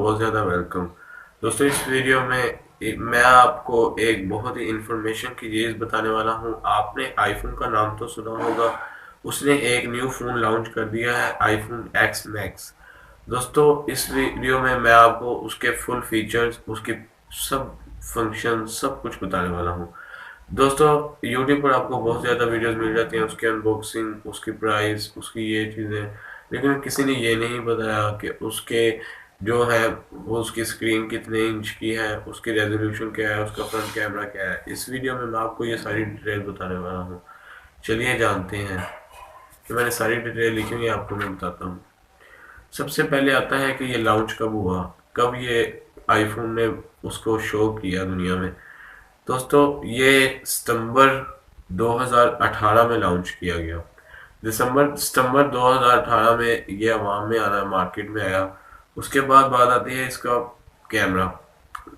बहुत ज़्यादा वेलकम। दोस्तों इस वीडियो में मैं आपको एक बहुत ही इंफॉर्मेशन की चीज़ बताने वाला हूँ। आपने आईफोन का नाम तो सुना होगा, उसने एक न्यू फ़ोन लॉन्च कर दिया है, आईफोन एक्स मैक्स। दोस्तों इस वीडियो में मैं आपको उसके फुल फीचर्स, उसके सब फंक्शन, सब कुछ बताने वाला हूँ। दोस्तों यूट्यूब पर आपको बहुत ज़्यादा वीडियोस मिल जाती हैं, उसकी अनबॉक्सिंग, उसकी प्राइस, उसकी ये चीज़ें, लेकिन किसी ने ये नहीं बताया कि उसके जो है वो उसकी स्क्रीन कितने इंच की है, उसकी रेजोल्यूशन क्या है, उसका फ्रंट कैमरा क्या है। इस वीडियो में मैं आपको ये सारी डिटेल बताने वाला हूँ। चलिए जानते हैं कि मैंने सारी डिटेल लिखी हुई है, आपको मैं बताता हूँ। सबसे पहले आता है कि ये लॉन्च कब हुआ, कब ये आईफोन ने उसको शो किया दुनिया में। दोस्तों ये सितंबर 2018 में लॉन्च किया गया। सितंबर 2018 में ये अवाम में आना, मार्केट में आया। उसके बाद बात आती है इसका कैमरा।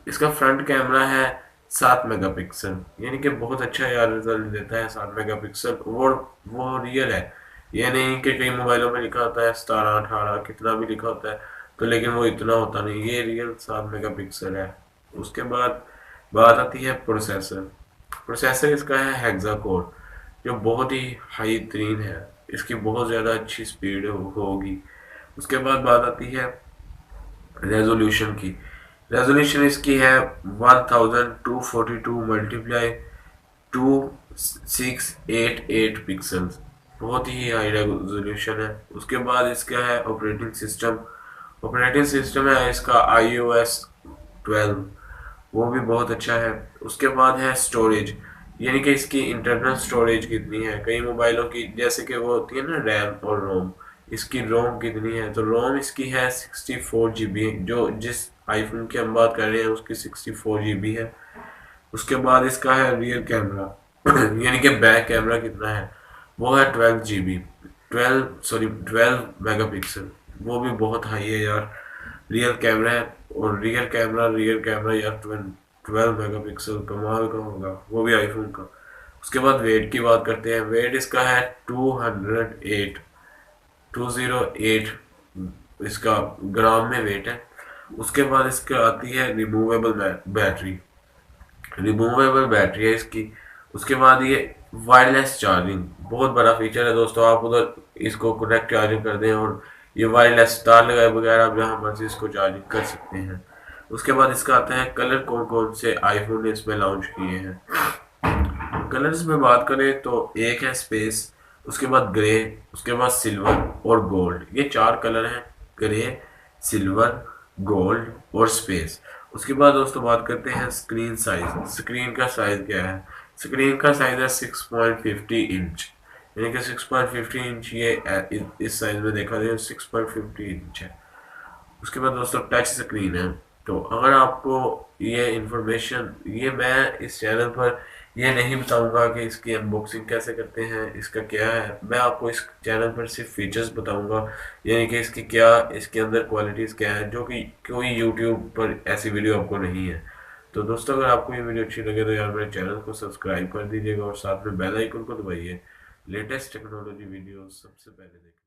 इसका फ्रंट कैमरा है 7 मेगापिक्सल, यानी कि बहुत अच्छा यार रिजल्ट देता है। 7 मेगापिक्सल वो रियल है। ये नहीं कि कई मोबाइलों में लिखा होता है 17 18 कितना भी लिखा होता है, तो लेकिन वो इतना होता नहीं, ये रियल 7 मेगापिक्सल है। उसके बाद बात आती है प्रोसेसर। प्रोसेसर इसका है हेक्सा कोर, जो बहुत ही हाई तरीन है। इसकी बहुत ज़्यादा अच्छी स्पीड होगी। उसके बाद बात आती है रेजोल्यूशन की। रेजोल्यूशन इसकी है 1242 मल्टीप्लाई 2688 पिक्सल्स, बहुत ही हाई रेजोल्यूशन है। उसके बाद इसका है ऑपरेटिंग सिस्टम। ऑपरेटिंग सिस्टम है इसका iOS 12, वो भी बहुत अच्छा है। उसके बाद है स्टोरेज, यानी कि इसकी इंटरनल स्टोरेज कितनी है। कई मोबाइलों की जैसे कि वो होती है ना रैम और रोम, इसकी रोम कितनी है, तो रोम इसकी है 64 GB, जो जिस आईफोन की हम बात कर रहे हैं उसकी 64 GB है। उसके बाद इसका है रियर कैमरा यानी कि बैक कैमरा कितना है, वो है 12 GB, 12 मेगापिक्सल, वो भी बहुत हाई है यार। रियल कैमरा है, और रियर कैमरा यार 12 मेगापिक्सल, कमाल का होगा वो भी आईफोन का। उसके बाद वेट की बात करते हैं। वेट इसका है 208 इसका ग्राम में वेट है। उसके बाद इसका आती है रिमूवेबल बैटरी। रिमूवेबल बैटरी है इसकी। उसके बाद ये वायरलेस चार्जिंग, बहुत बड़ा फीचर है दोस्तों। आप उधर इसको कनेक्ट चार्जिंग कर दें और ये वायरलेस तार लगाए बगैर आप जहाँ मर्जी इसको चार्जिंग कर सकते हैं। उसके बाद इसका आता है कलर, कौन कौन से आईफोन ने इसमें लॉन्च किए हैं। कलर्स में बात करें तो एक है स्पेस, उसके बाद ग्रे, उसके बाद सिल्वर और गोल्ड, ये 4 कलर हैं। ग्रे, सिल्वर, गोल्ड और स्पेस। उसके बाद दोस्तों बात करते हैं स्क्रीन साइज। स्क्रीन का साइज क्या है, स्क्रीन का साइज है 6.50 इंच, यानी कि 6.50 इंच, ये इस साइज में देखा जाए 6.50 इंच है। उसके बाद दोस्तों टच स्क्रीन है। तो अगर आपको ये इंफॉर्मेशन, ये मैं इस चैनल पर ये नहीं बताऊंगा कि इसकी अनबॉक्सिंग कैसे करते हैं, इसका क्या है। मैं आपको इस चैनल पर सिर्फ फीचर्स बताऊंगा, यानी कि इसकी क्या, इसके अंदर क्वालिटीज़ क्या है, जो कि कोई यूट्यूब पर ऐसी वीडियो आपको नहीं है। तो दोस्तों अगर आपको ये वीडियो अच्छी लगे तो यार मेरे चैनल को सब्सक्राइब कर दीजिएगा और साथ में बेल आइकन को दबाइए, लेटेस्ट टेक्नोलॉजी वीडियो सबसे पहले देखें।